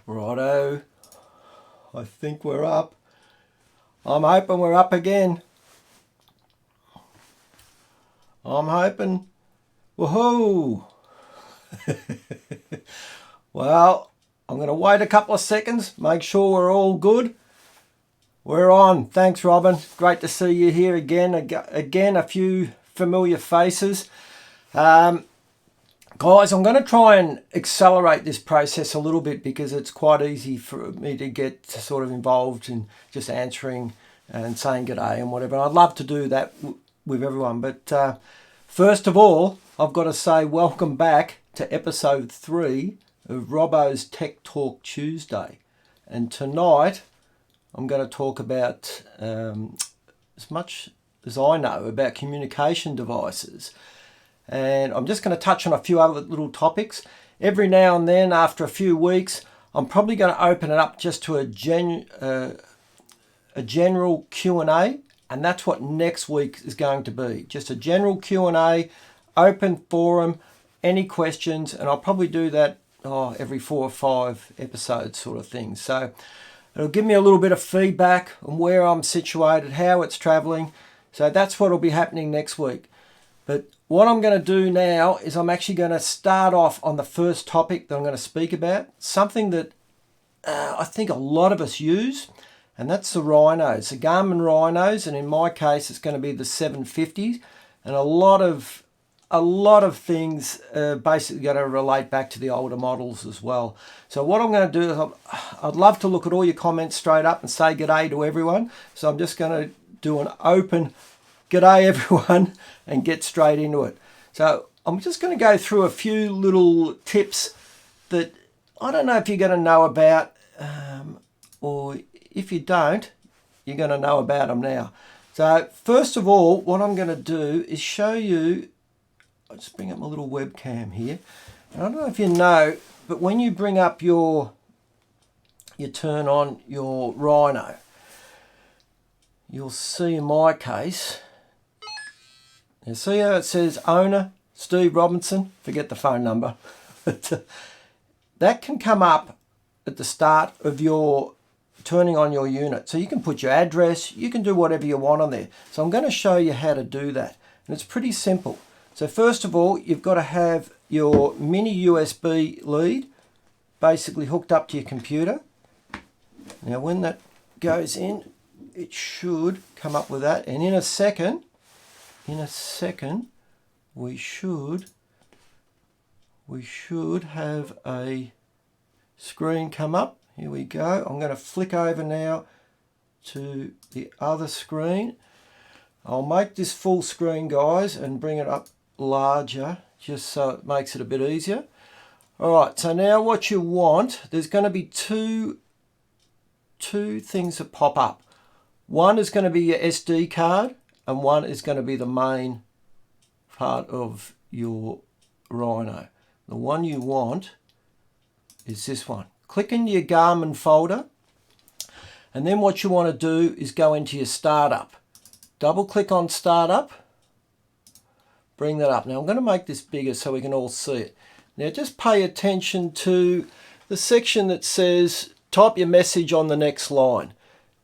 Righto, I think we're up. I'm hoping we're up again. I'm hoping. Woohoo! Well, I'm going to wait a couple of seconds, make sure we're all good. We're on. Thanks, Robin. Great to see you here again. Again, a few familiar faces. Guys, I'm going to try and accelerate this process a little bit because it's quite easy for me to get sort of involved in just answering and saying g'day and whatever. I'd love to do that with everyone. But first of all, I've got to say welcome back to episode 3 of Robbo's Tech Talk Tuesday. And tonight, I'm going to talk about, as much as I know, about communication devices. And I'm just going to touch on a few other little topics. Every now and then, after a few weeks, I'm probably going to open it up just to a general Q&A. And that's what next week is going to be. Just a general Q&A, open forum, any questions. And I'll probably do that every 4 or 5 episodes sort of thing. So it'll give me a little bit of feedback on where I'm situated, how it's traveling. So that's what will be happening next week. But what I'm going to do now is I'm actually going to start off on the first topic that I'm going to speak about. Something that I think a lot of us use, and that's the Rhinos, the Garmin Rhinos. And in my case, it's going to be the 750s. And a lot of things basically going to relate back to the older models as well. So what I'm going to do is I'd love to look at all your comments straight up and say g'day to everyone. So I'm just going to do an open g'day everyone and get straight into it. So I'm just going to go through a few little tips that I don't know if you're going to know about, or if you don't, you're going to know about them now. So first of all, what I'm going to do is show you. I'll just bring up my little webcam here. And I don't know if you know, but when you bring up you turn on your Rhino, you'll see in my case, you see how it says owner, Steve Robinson, forget the phone number. But that can come up at the start of your turning on your unit. So you can put your address, you can do whatever you want on there. So I'm going to show you how to do that. And it's pretty simple. So first of all, you've got to have your mini USB lead basically hooked up to your computer. Now when that goes in, it should come up with that. And in a second, we should have a screen come up. Here we go. I'm going to flick over now to the other screen. I'll make this full screen, guys, and bring it up larger just so it makes it a bit easier. All right, so now what you want, there's going to be two things that pop up. One is going to be your SD card, and one is going to be the main part of your Rhino. The one you want is this one. Click into your Garmin folder, and then what you want to do is go into your startup. Double click on startup, bring that up. Now I'm going to make this bigger so we can all see it. Now just pay attention to the section that says type your message on the next line.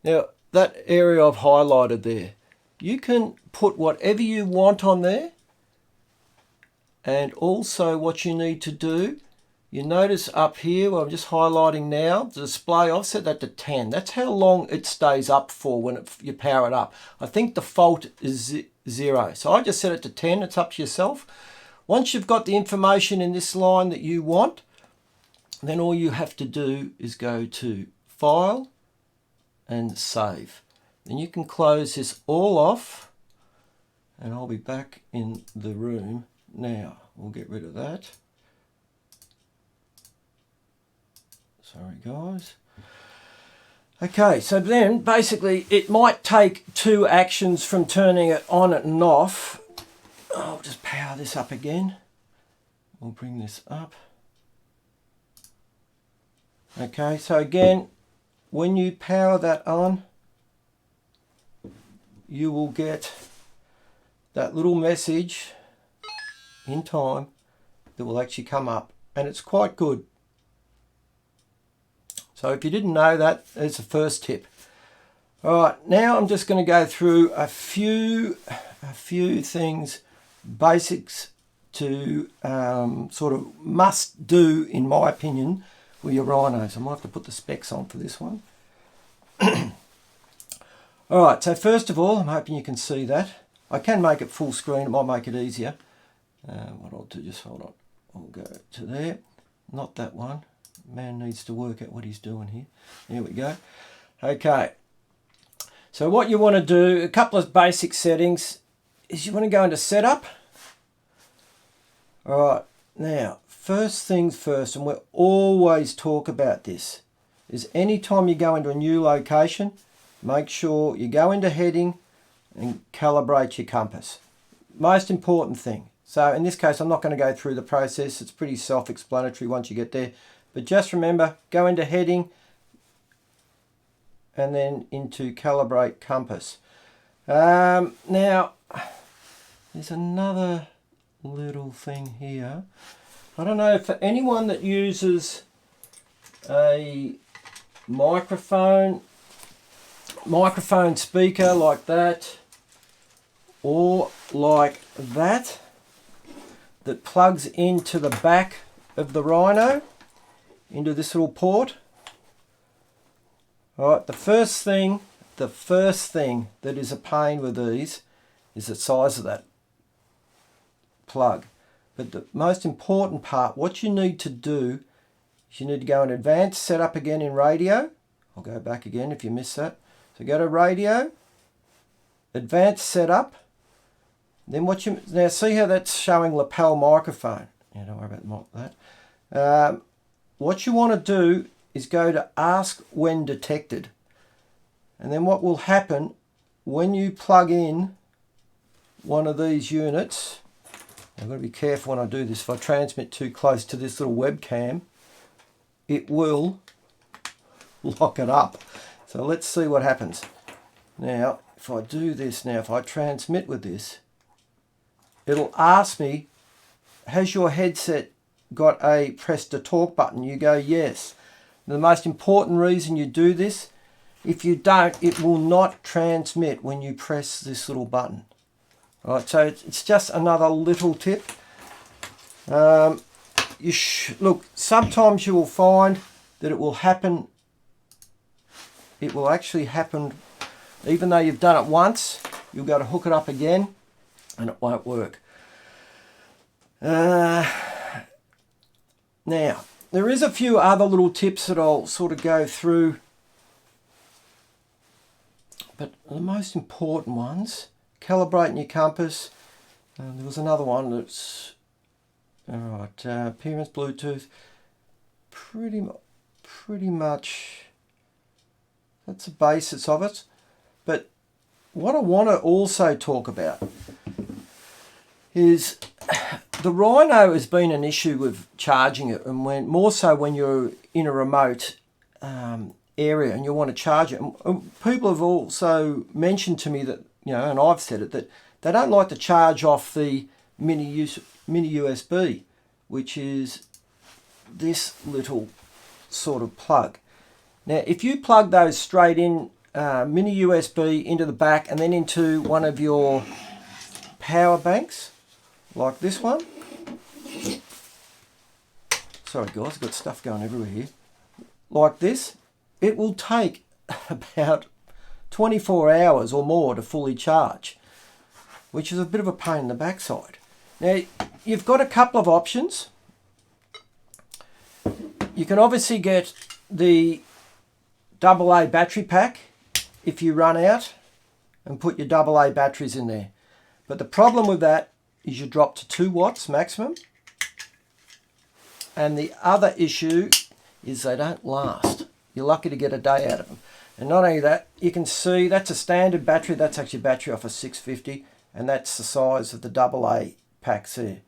Now that area I've highlighted there, you can put whatever you want on there. And also what you need to do, you notice up here where I'm just highlighting now, the display, I've set that to 10. That's how long it stays up for when you power it up. I think default is 0. So I just set it to 10, it's up to yourself. Once you've got the information in this line that you want, then all you have to do is go to File and Save. Then you can close this all off, and I'll be back in the room now. We'll get rid of that. Sorry guys. Okay, so then basically it might take 2 actions from turning it on and off. I'll just power this up again. We'll bring this up. Okay, so again, when you power that on, you will get that little message in time that will actually come up, and it's quite good. So if you didn't know that, there's the first tip. All right, now I'm just going to go through a few things, basics to sort of must do, in my opinion, with your Rhinos. I might have to put the specs on for this one. All right, so first of all, I'm hoping you can see that. I can make it full screen, it might make it easier. What I'll do, just hold on. I'll go to there, not that one. Man needs to work out what he's doing here. There we go. Okay, so what you want to do, a couple of basic settings, is you want to go into setup. All right, now, first things first, and we always talk about this, is anytime you go into a new location, make sure you go into heading and calibrate your compass. Most important thing. So in this case, I'm not going to go through the process. It's pretty self-explanatory once you get there. But just remember, go into heading and then into calibrate compass. Now, there's another little thing here. I don't know, for anyone that uses a microphone speaker like that, or like that plugs into the back of the Rhino, into this little port. All right, the first thing that is a pain with these is the size of that plug. But the most important part, what you need to do is you need to go in advanced setup again in radio. I'll go back again if you missed that. So go to radio, advanced setup. Then now see how that's showing lapel microphone. Yeah, don't worry about that. What you want to do is go to ask when detected. And then what will happen when you plug in one of these units, I've got to be careful when I do this. If I transmit too close to this little webcam, it will lock it up. So let's see what happens. Now, if I do this now, if I transmit with this, it'll ask me, has your headset got a press to talk button? You go, yes. The most important reason you do this, if you don't, it will not transmit when you press this little button. All right, so it's just another little tip. Look, sometimes you will find that it will happen. It will actually happen, even though you've done it once, you'll go to hook it up again and it won't work. Now, there is a few other little tips that I'll sort of go through, but the most important ones, calibrating your compass. There was another one that's, all right, appearance, Bluetooth, pretty much, that's the basis of it. But what I want to also talk about is the Rhino has been an issue with charging it, and more so when you're in a remote area and you want to charge it. And people have also mentioned to me that, and I've said it, that they don't like to charge off the mini USB, which is this little sort of plug. Now, if you plug those straight in, mini USB into the back and then into one of your power banks, like this one. Sorry guys, I've got stuff going everywhere here. Like this, it will take about 24 hours or more to fully charge, which is a bit of a pain in the backside. Now, you've got a couple of options. You can obviously get the AA battery pack if you run out and put your AA batteries in there. But the problem with that is you drop to 2 watts maximum. And the other issue is they don't last. You're lucky to get a day out of them. And not only that, you can see that's a standard battery. That's actually a battery off a 650, and that's the size of the AA packs there.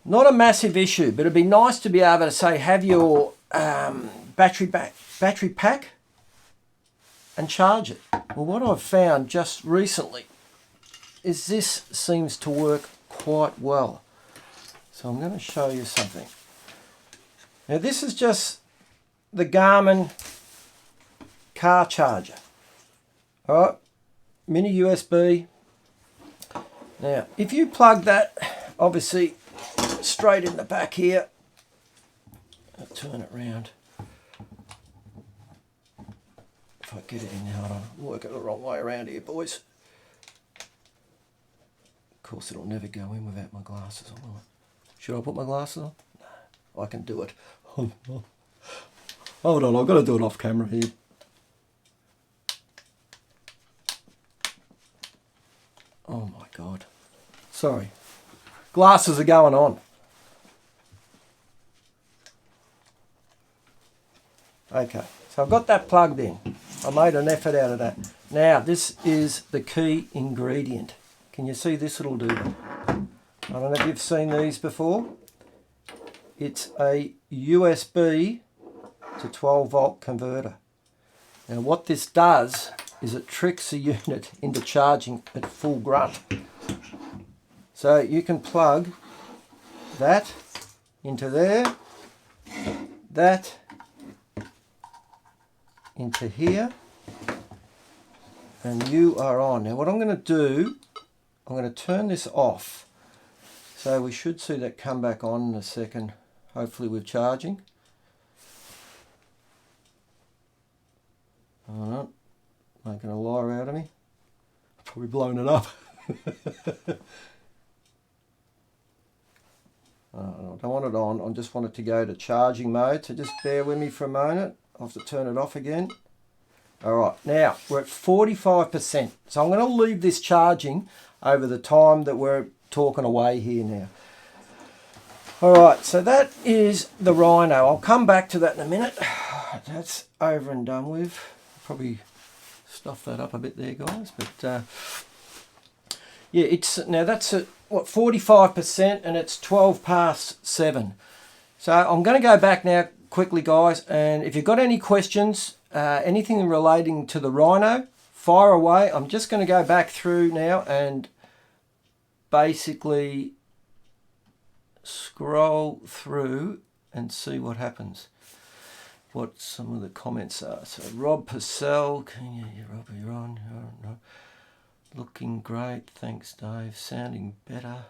Not a massive issue, but it'd be nice to be able to say, have your battery pack and charge it. Well, what I've found just recently is this seems to work quite well. So I'm going to show you something. Now this is just the Garmin Car Charger. All right, mini USB. Now, if you plug that, obviously, straight in the back here, I'll turn it round. If I get it in now, I'll work it the wrong way around here, boys. Of course, it'll never go in without my glasses on, will it? Should I put my glasses on? No, I can do it. Hold on, I've got to do it off camera here. Oh my God. Sorry. Glasses are going on. Okay, so I've got that plugged in. I made an effort out of that. Now, this is the key ingredient. Can you see this little dude? I don't know if you've seen these before. It's a USB to 12 volt converter. Now what this does is it tricks the unit into charging at full grunt. So you can plug that into there, that into here, and you are on. Now what I'm going to do, I'm going to turn this off. So we should see that come back on in a second, hopefully with charging. Alright, making a liar out of me. Probably blown it up. I don't want it on, I just want it to go to charging mode, so just bear with me for a moment. I'll have to turn it off again. Alright, now we're at 45%, so I'm going to leave this charging over the time that we're talking away here now. Alright, so that is the Rhino. I'll come back to that in a minute. That's over and done with. Probably stuff that up a bit there, guys, but yeah, it's now that's at what, 45%, and it's 12 past 7. So I'm going to go back now quickly, guys, and if you've got any questions, anything relating to the Rhino, fire away. I'm just going to go back through now and basically scroll through and see what happens, what some of the comments are. So Rob Purcell, Rob, you're on. Looking great, thanks Dave, sounding better,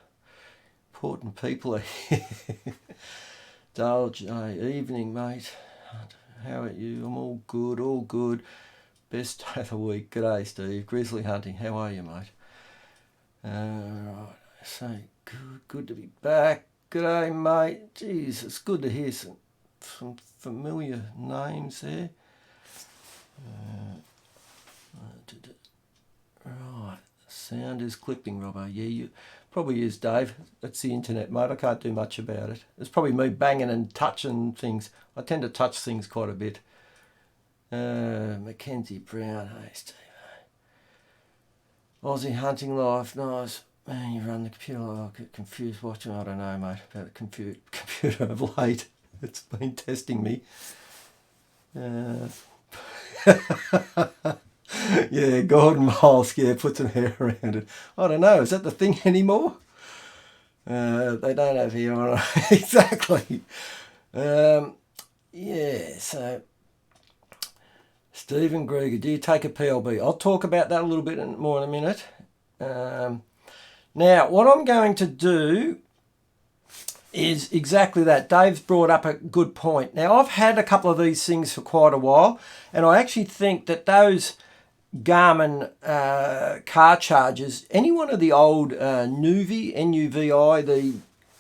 important people are here. Dale J, evening mate, how are you? I'm all good, best day of the week. G'day Steve, Grizzly Hunting, how are you mate? Right, so good to be back. G'day mate, jeez, it's good to hear some familiar names there. Right, sound is clipping, Robbo. Yeah, you probably is, Dave. That's the internet, mate. I can't do much about it. It's probably me banging and touching things. I tend to touch things quite a bit. Mackenzie Brown, hey Steve. Aussie Hunting Life, nice. Man, you run the computer. I get confused watching. I don't know, mate, about the computer of late. It's been testing me. Yeah, Gordon Miles, yeah, put some hair around it. I don't know, is that the thing anymore? They don't have hair on it. Exactly. Yeah, so Stephen Grieger, do you take a PLB? I'll talk about that a little bit more in a minute. Now, what I'm going to do is exactly that. Dave's brought up a good point. Now, I've had a couple of these things for quite a while, and I actually think that those Garmin car chargers, any one of the old NUVI, the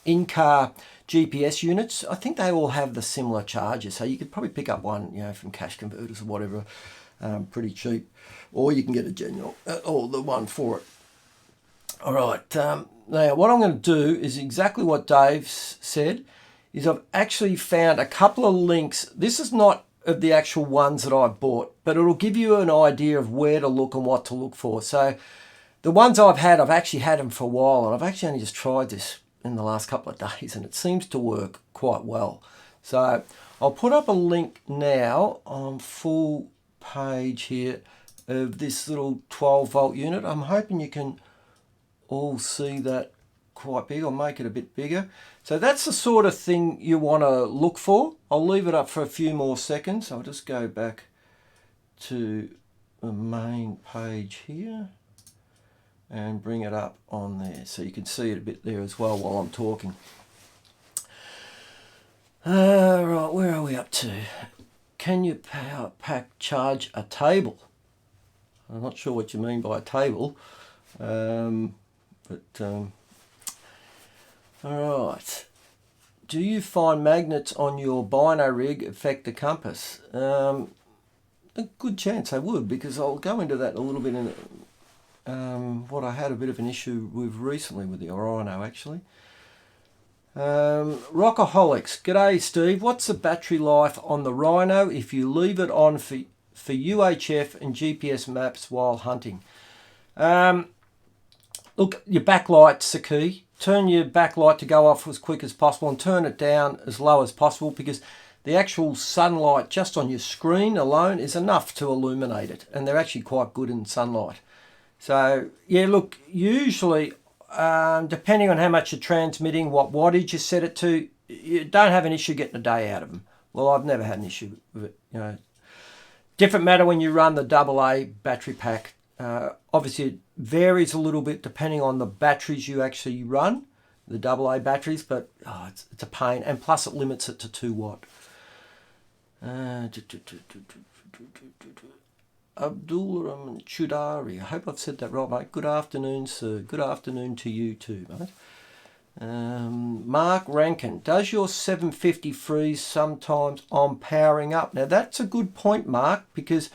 in-car GPS units, I think they all have the similar chargers. So you could probably pick up one, you know, from Cash Converters or whatever, pretty cheap, or you can get a genuine or the one for it. All right. Now, what I'm going to do is exactly what Dave said. Is I've actually found a couple of links. This is not of the actual ones that I bought, but it'll give you an idea of where to look and what to look for. So the ones I've actually had them for a while, and I've actually only just tried this in the last couple of days, and it seems to work quite well. So I'll put up a link now on full page here of this little 12 volt unit. I'm hoping you can all see that quite big. I'll make it a bit bigger. So that's the sort of thing you want to look for. I'll leave it up for a few more seconds. I'll just go back to the main page here and bring it up on there so you can see it a bit there as well while I'm talking. Right, where are we up to? Can you power pack charge a table? I'm not sure what you mean by a table, all right. Do you find magnets on your bino rig affect the compass? A good chance I would, because I'll go into that a little bit in what I had a bit of an issue with recently with the Rhino actually. Rockaholics, g'day Steve, what's the battery life on the Rhino if you leave it on for UHF and GPS maps while hunting? Look, your backlight's the key. Turn your backlight to go off as quick as possible and turn it down as low as possible, because the actual sunlight just on your screen alone is enough to illuminate it, and they're actually quite good in sunlight. So yeah, look, usually depending on how much you're transmitting, what wattage you set it to, you don't have an issue getting a day out of them. Well, I've never had an issue with it. You know, different matter when you run the AA battery pack. Obviously, it varies a little bit depending on the batteries you actually run, the AA batteries, but it's a pain. And plus, it limits it to 2 watt. Abdul Chudari, I hope I've said that right, mate. Good afternoon, sir. Good afternoon to you too, mate. Mark Rankin, does your 750 freeze sometimes on powering up? Now, that's a good point, Mark, because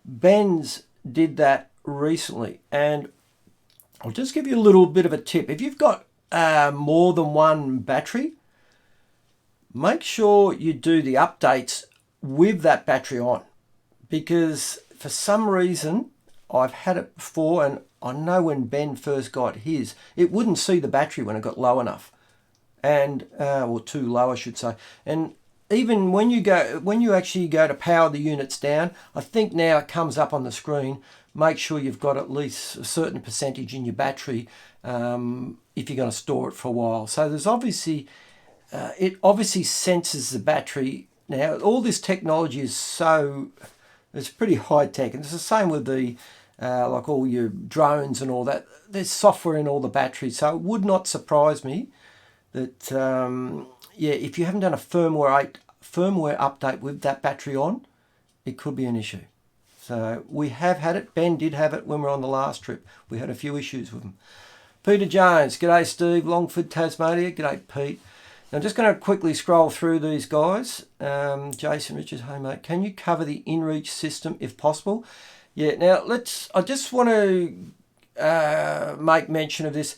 Ben's did that recently, and I'll just give you a little bit of a tip. If you've got more than one battery, make sure you do the updates with that battery on, because for some reason I've had it before, and I know when Ben first got his, it wouldn't see the battery when it got low enough, and or too low I should say. And even when you actually go to power the units down, I think now it comes up on the screen, make sure you've got at least a certain percentage in your battery if you're going to store it for a while. So there's obviously, it obviously senses the battery. Now, all this technology is it's pretty high tech, and it's the same with the, like all your drones and all that. There's software in all the batteries, so it would not surprise me that, yeah, if you haven't done a firmware update with that battery on, it could be an issue. So we have had it. Ben did have it when we were on the last trip. We had a few issues with them. Peter Jones, g'day Steve, Longford, Tasmania. G'day Pete. Now I'm just going to quickly scroll through these guys. Jason Richards, hey mate, can you cover the inReach system if possible? Yeah, now I just want to make mention of this,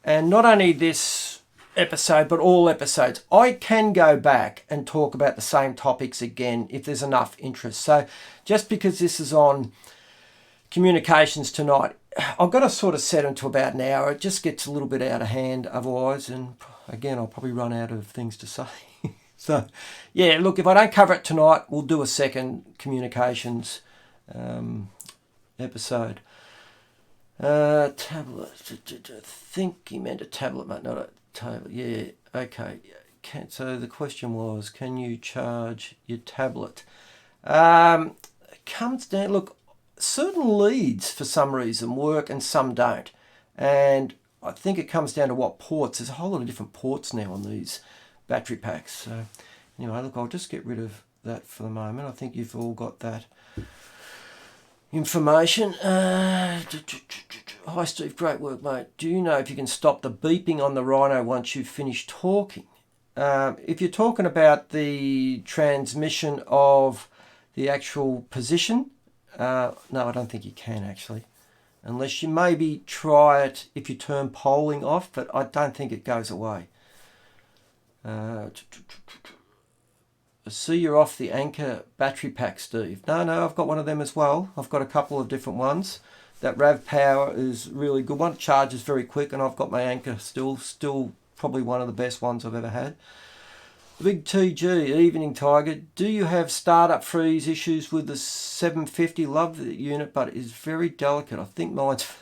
and not only this episode but all episodes. I can go back and talk about the same topics again if there's enough interest. So just because this is on communications tonight, I've got to sort of set them to about an hour. It just gets a little bit out of hand otherwise, and again I'll probably run out of things to say. So yeah, look, if I don't cover it tonight, we'll do a second communications episode. Tablet, I think he meant a tablet, mate, not a tablet. Yeah, okay. So the question was, can you charge your tablet? It comes down, look, certain leads for some reason work and some don't, and I think it comes down to what ports. There's a whole lot of different ports now on these battery packs. So anyway, look, I'll just get rid of that for the moment. I think you've all got that information. Hi Steve, great work mate. Do you know if you can stop the beeping on the Rhino once you've finished talking? If you're talking about the transmission of the actual position, no, I don't think you can actually, unless you maybe try it if you turn polling off, but I don't think it goes away. I see you're off the Anchor battery pack, Steve. No, I've got one of them as well. I've got a couple of different ones. That RAV Power is really good one. It charges very quick, and I've got my Anchor still probably one of the best ones I've ever had. Big TG, evening Tiger. Do you have startup freeze issues with the 750? Love the unit, but it's very delicate. I think mine's.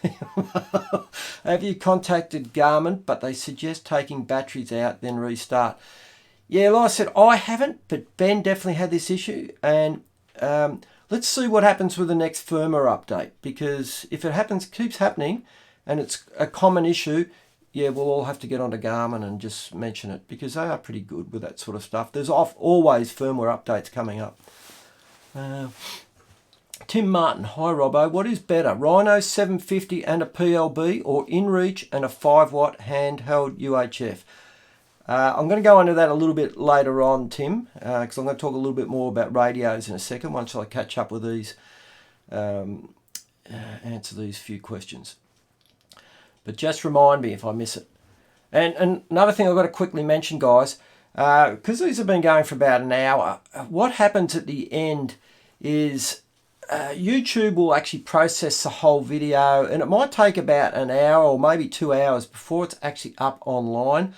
Have you contacted Garmin? But they suggest taking batteries out, then restart. Yeah, like I said, I haven't, but Ben definitely had this issue. And let's see what happens with the next firmware update. Because if it keeps happening, and it's a common issue, yeah, we'll all have to get onto Garmin and just mention it, because they are pretty good with that sort of stuff. There's always firmware updates coming up. Tim Martin, hi Robbo, what is better, Rhino 750 and a PLB, or InReach and a 5-watt handheld UHF? I'm going to go into that a little bit later on, Tim, because I'm going to talk a little bit more about radios in a second once I catch up with these, answer these few questions. But just remind me if I miss it. And another thing I've got to quickly mention, guys, because these have been going for about an hour, what happens at the end is YouTube will actually process the whole video, and it might take about an hour or maybe 2 hours before it's actually up online.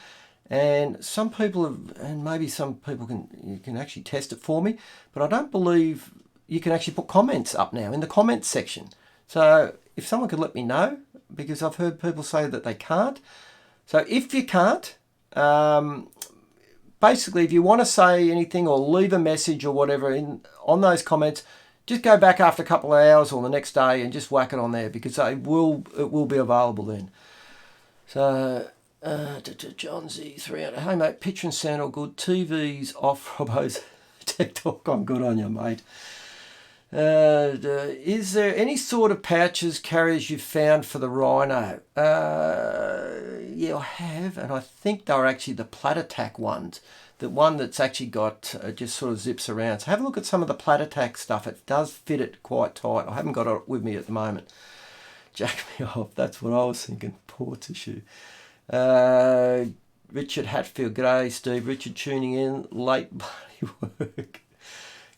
And some people have, and maybe some people can actually test it for me, but I don't believe you can actually put comments up now in the comments section. So if someone could let me know, because I've heard people say that they can't. So if you can't, basically if you want to say anything or leave a message or whatever on those comments, just go back after a couple of hours or the next day and just whack it on there, because it will be available then. So John Z300, hey mate, picture and sound all good. TV's off, Robbo's Tech Talk. I'm good on you, mate. Is there any sort of pouches carriers you've found for the Rhino? Yeah, I have, and I think they're actually the Plat Attack ones. The one that's actually got just sort of zips around. So have a look at some of the Plat Attack stuff. It does fit it quite tight. I haven't got it with me at the moment. Jack me off. That's what I was thinking. Poor tissue. Richard Hatfield. G'day, Steve. Richard tuning in. Late bloody work.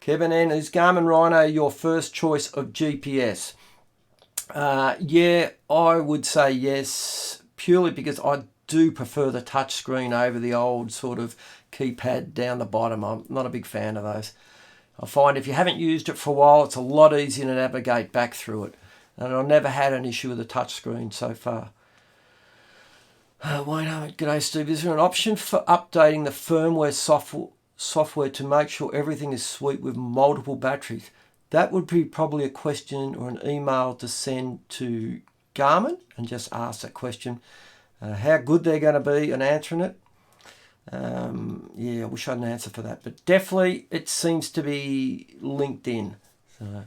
Kevin N, is Garmin Rhino your first choice of GPS? Yeah, I would say yes, purely because I do prefer the touch screen over the old sort of keypad down the bottom. I'm not a big fan of those. I find if you haven't used it for a while, it's a lot easier to navigate back through it. And I've never had an issue with the touch screen so far. Wayne Ahmed, g'day Steve. Is there an option for updating the firmware software to make sure everything is sweet with multiple batteries? That would be probably a question or an email to send to Garmin and just ask that question. How good they're going to be in answering it. Yeah, I wish I had an answer for that, but definitely it seems to be linked in. So,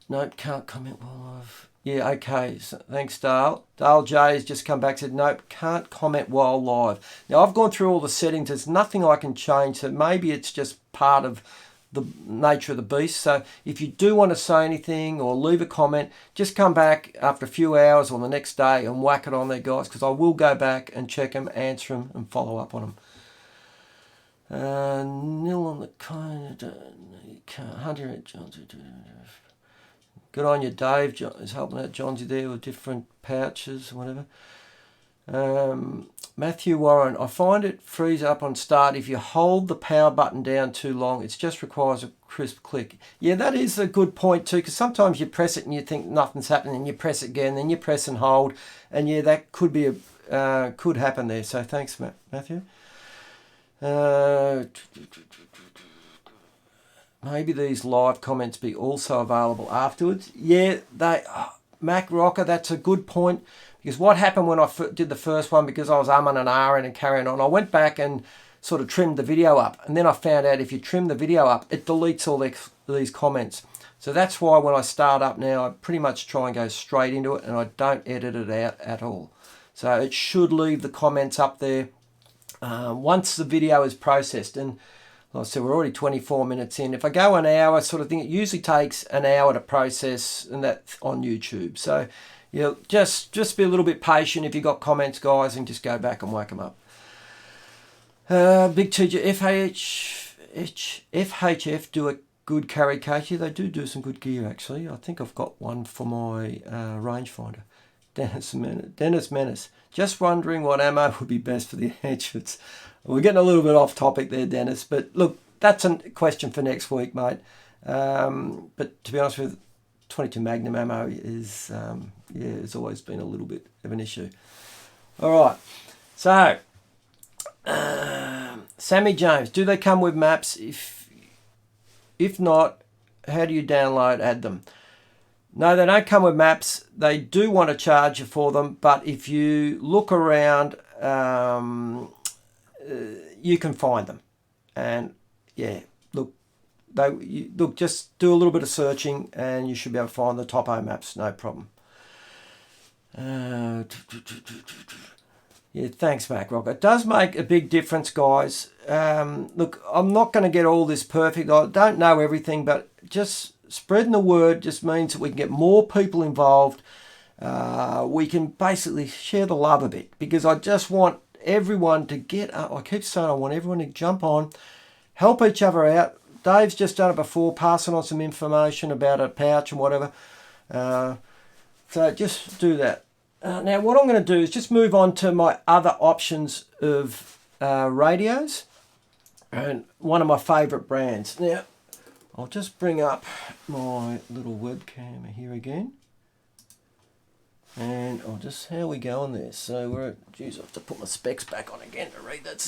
nope, can't comment while I've... Yeah, okay, so thanks Dale. Dale J has just come back and said, nope, can't comment while live. Now, I've gone through all the settings. There's nothing I can change, so maybe it's just part of the nature of the beast. So if you do want to say anything or leave a comment, just come back after a few hours or the next day and whack it on there, guys, because I will go back and check them, answer them, and follow up on them. Nil on the kind of 100 Johns. Good on you, Dave. Is helping out Johnsy there with different pouches, whatever. Matthew Warren, I find it frees up on start if you hold the power button down too long. It just requires a crisp click. Yeah, that is a good point too, because sometimes you press it and you think nothing's happening, and you press it again, then you press and hold, and yeah, that could be could happen there. So thanks, Matthew. Maybe these live comments be also available afterwards. Yeah, Mac Rocker, that's a good point. Because what happened when I did the first one, because I was umming and ahhing and carrying on, I went back and sort of trimmed the video up. And then I found out if you trim the video up, it deletes all these comments. So that's why when I start up now, I pretty much try and go straight into it, and I don't edit it out at all. So it should leave the comments up there once the video is processed. And like I said, we're already 24 minutes in. If I go an hour sort of thing, it usually takes an hour to process, and that's on YouTube. So yeah, just be a little bit patient if you've got comments, guys, and just go back and whack them up. Big TJ, FHF do a good carry case. Yeah, they do some good gear, actually. I think I've got one for my rangefinder. Dennis Menace. Just wondering what ammo would be best for the hatchets. We're getting a little bit off topic there, Dennis, but look, that's a question for next week, mate. But to be honest with you, 22 Magnum ammo is, it's always been a little bit of an issue. All right, so Sammy James, do they come with maps? If not, how do you download, add them? No, they don't come with maps. They do want a charger for them, but if you look around, you can find them. And yeah, look, just do a little bit of searching and you should be able to find the Topo maps, no problem. Yeah, thanks, Mac Rock. It does make a big difference, guys. Look, I'm not going to get all this perfect. I don't know everything, but just spreading the word just means that we can get more people involved. We can basically share the love a bit, because I just want everyone to get up. I keep saying I want everyone to jump on, help each other out. Dave's just done it before, passing on some information about a pouch and whatever. So just do that. Now what I'm going to do is just move on to my other options of radios, and one of my favourite brands. Now I'll just bring up my little webcam here again, and I'll just, how we go on there? So we're at, geez, I have to put my specs back on again to read that.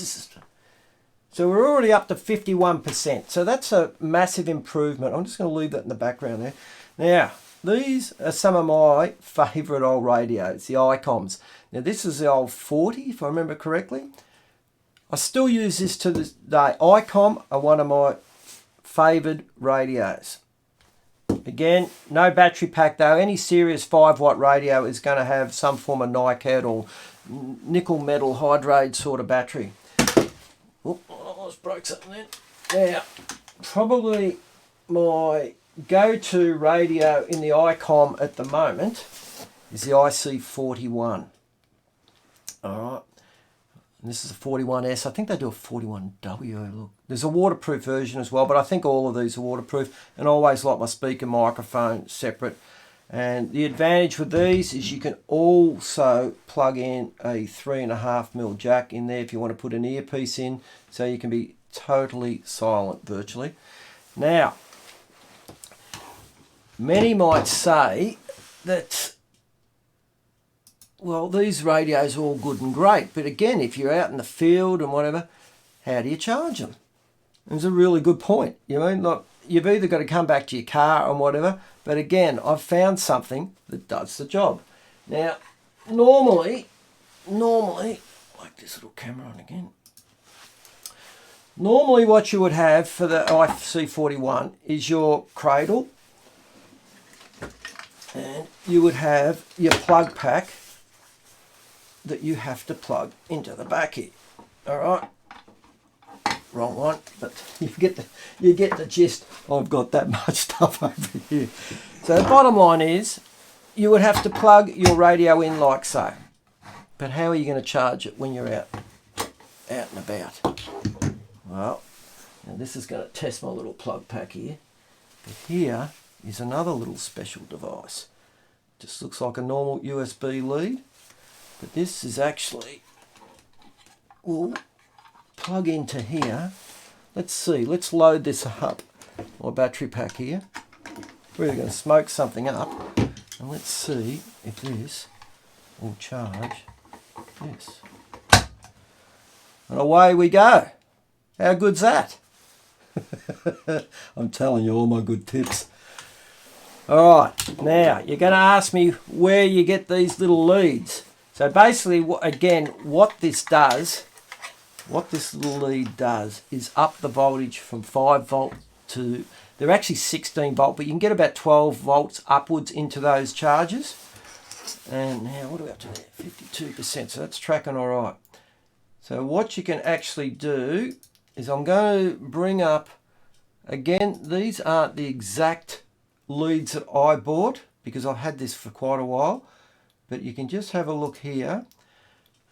So we're already up to 51%. So that's a massive improvement. I'm just going to leave that in the background there. Now, these are some of my favourite old radios, the ICOMs. Now this is the old 40, if I remember correctly. I still use this to this day. ICOM are one of my favoured radios. Again, no battery pack though. Any serious 5-watt radio is going to have some form of NiCad or nickel metal hydrate sort of battery. Oh, I almost broke something then. Now, probably my go-to radio in the ICOM at the moment is the IC41. Alright, this is a 41S. I think they do a 41W. Look, there's a waterproof version as well, but I think all of these are waterproof, and I always like my speaker microphone separate. And the advantage with these is you can also plug in a 3.5mm jack in there if you want to put an earpiece in, so you can be totally silent virtually. Now, many might say that, well, these radios are all good and great, but again, if you're out in the field and whatever, how do you charge them? It's a really good point. You know, like, you've either got to come back to your car and whatever, but again, I've found something that does the job. Now, normally, like this little camera on again. Normally what you would have for the IC41 is your cradle, and you would have your plug pack that you have to plug into the back here. All right, wrong one, but you get the gist. I've got that much stuff over here. So the bottom line is, you would have to plug your radio in like so. But how are you going to charge it when you're out and about? Well, now this is going to test my little plug pack here. But here is another little special device. Just looks like a normal USB lead, but this is actually, will plug into here. Let's see, let's load this up, my battery pack here. We're going to smoke something up, and let's see if this will charge this. And away we go. How good's that? I'm telling you all my good tips. All right, now you're going to ask me where you get these little leads. So basically, again, what this little lead does is up the voltage from 5 volt to, they're actually 16 volt, but you can get about 12 volts upwards into those chargers. And now, what are we up to there? 52%, so that's tracking all right. So what you can actually do is, I'm going to bring up, again, these aren't the exact leads that I bought because I've had this for quite a while, but you can just have a look here.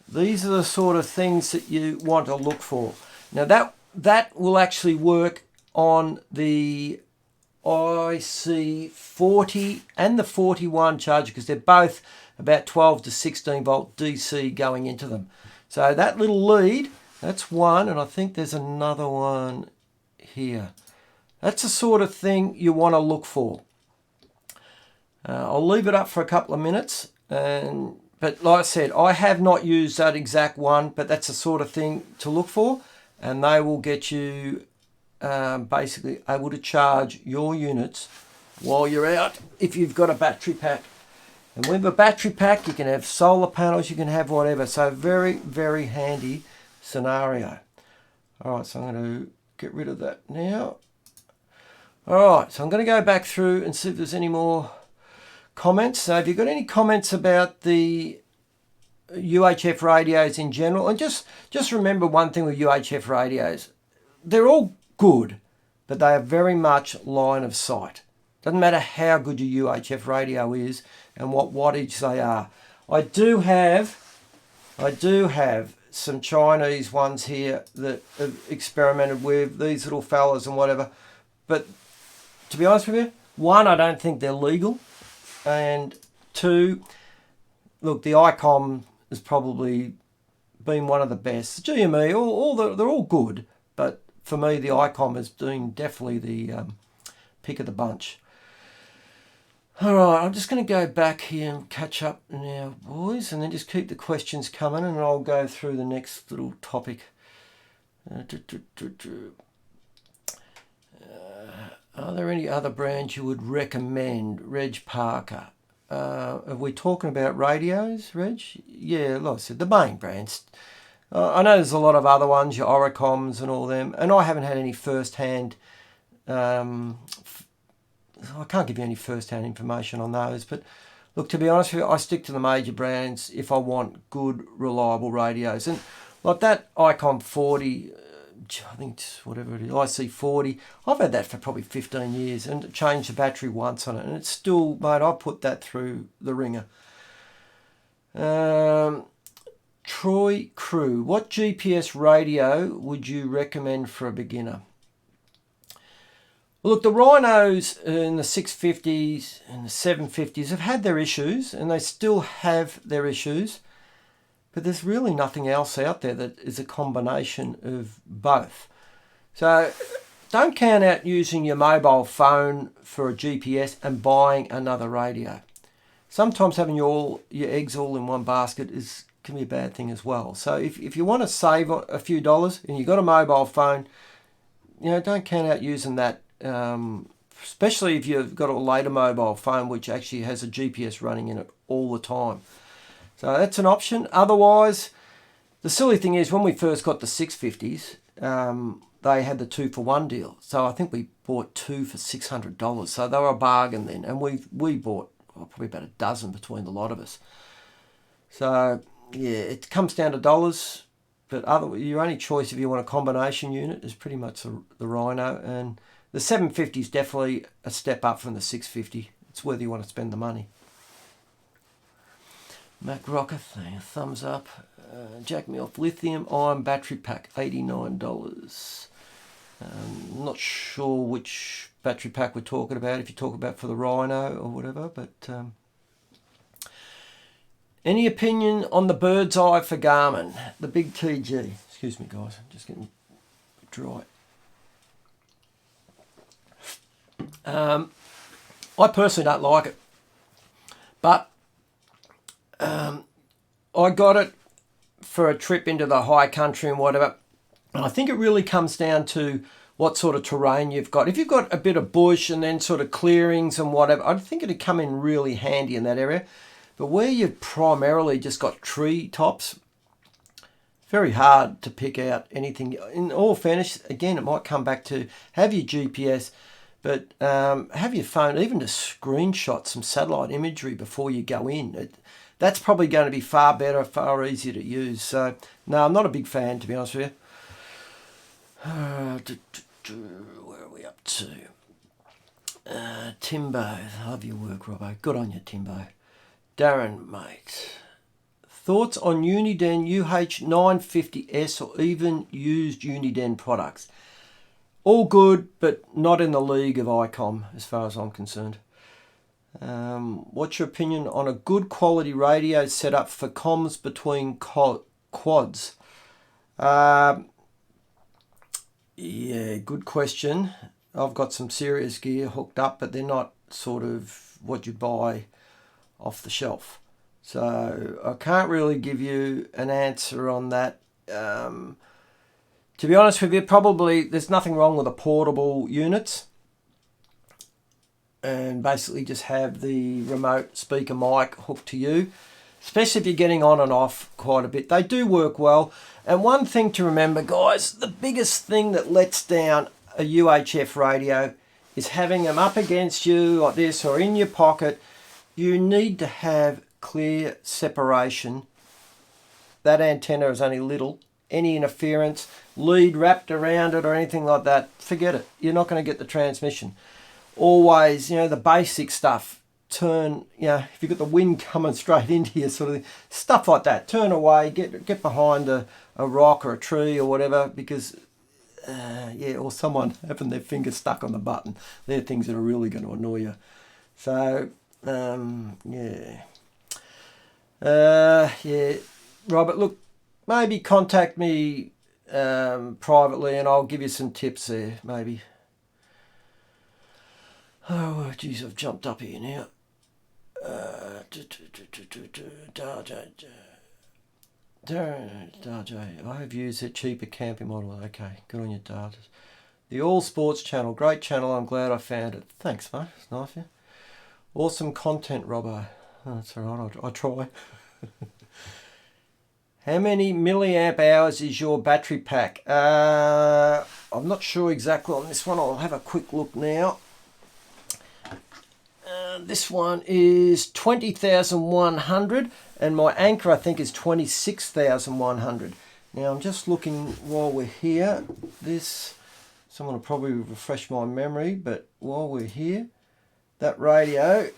These are the sort of things that you want to look for. Now that will actually work on the IC40 and the 41 charger, because they're both about 12 to 16 volt DC going into them. So that little lead That's one, and I think there's another one here. That's the sort of thing you want to look for. I'll leave it up for a couple of minutes, but like I said, I have not used that exact one, but that's the sort of thing to look for, and they will get you basically able to charge your units while you're out if you've got a battery pack. And with a battery pack, you can have solar panels, you can have whatever. So very, very handy scenario. All right, so I'm going to get rid of that now. All right, so I'm going to go back through and see if there's any more comments. So if you've got any comments about the UHF radios in general, and just remember one thing with UHF radios, they're all good, but they are very much line of sight. Doesn't matter how good your UHF radio is and what wattage they are. I do have some Chinese ones here that have experimented with these little fellas and whatever. But to be honest with you, one, I don't think they're legal. And two, look, the ICOM has probably been one of the best. The GME, they're all good. But for me, the ICOM has been definitely the pick of the bunch. All right, I'm just going to go back here and catch up now, boys, and then just keep the questions coming, and I'll go through the next little topic. Are there any other brands you would recommend? Reg Parker. Are we talking about radios, Reg? Yeah, like I said, the main brands. I know there's a lot of other ones, your Oricoms and all them, and I haven't had any first-hand I can't give you any first-hand information on those, but look, to be honest with you, I stick to the major brands if I want good, reliable radios. And like that ICOM 40, I think it's whatever it is, IC40, I've had that for probably 15 years and changed the battery once on it, and it's still, mate, I put that through the ringer. Troy Crew, what GPS radio would you recommend for a beginner? Look, the Rhinos in the 650s and the 750s have had their issues, and they still have their issues, but there's really nothing else out there that is a combination of both. So don't count out using your mobile phone for a GPS and buying another radio. Sometimes having your eggs all in one basket can be a bad thing as well. So if you want to save a few dollars and you've got a mobile phone, don't count out using that. Especially if you've got a later mobile phone which actually has a GPS running in it all the time. So that's an option. Otherwise, the silly thing is when we first got the 650s, they had the 2-for-1 deal. So I think we bought two for $600. So they were a bargain then. And we bought probably about a dozen between the lot of us. So yeah, it comes down to dollars. But your only choice if you want a combination unit is pretty much the Rhino. And the 750 is definitely a step up from the 650. It's whether you want to spend the money. Mac Rocker, thumbs up. Jack me off lithium-ion battery pack, $89. Not sure which battery pack we're talking about, if you talk about for the Rhino or whatever, but any opinion on the bird's eye for Garmin, the big TG? Excuse me, guys, I'm just getting dry. I personally don't like it, but I got it for a trip into the high country and whatever, and I think it really comes down to what sort of terrain you've got. If you've got a bit of bush and then sort of clearings and whatever, I think it'd come in really handy in that area. But where you've primarily just got tree tops, very hard to pick out anything. In all fairness, again, it might come back to have your GPS, but have your phone, even to screenshot some satellite imagery before you go in. That's probably going to be far better, far easier to use. So, no, I'm not a big fan, to be honest with you. Where are we up to? Timbo, love your work, Robbo. Good on you, Timbo. Darren, mate. Thoughts on Uniden UH950S or even used Uniden products? All good, but not in the league of ICOM as far as I'm concerned. What's your opinion on a good quality radio setup for comms between quads? Yeah, good question. I've got some serious gear hooked up, but they're not sort of what you buy off the shelf. So I can't really give you an answer on that. To be honest with you, probably there's nothing wrong with the portable units, and basically just have the remote speaker mic hooked to you, especially if you're getting on and off quite a bit. They do work well. And one thing to remember, guys, the biggest thing that lets down a UHF radio is having them up against you like this or in your pocket. You need to have clear separation. That antenna is only little. Any interference, lead wrapped around it or anything like that, forget it. You're not going to get the transmission. Always, the basic stuff. Turn, if you've got the wind coming straight into you, sort of stuff like that. Turn away, get behind a rock or a tree or whatever, because, or someone having their finger stuck on the button. They're things that are really going to annoy you. So, Robert, look, maybe contact me privately and I'll give you some tips there, maybe. Oh, geez, I've jumped up here now. I have used a cheaper camping model. Okay, good on your data. The All Sports channel, great channel. I'm glad I found it. Thanks, mate. It's nice, yeah. Awesome content, Robbo. Oh, that's all right. I try. How many milliamp hours is your battery pack? I'm not sure exactly on this one. I'll have a quick look now. This one is 20,100 and my Anchor I think is 26,100. Now I'm just looking while we're here. Someone will probably refresh my memory, but while we're here, that radio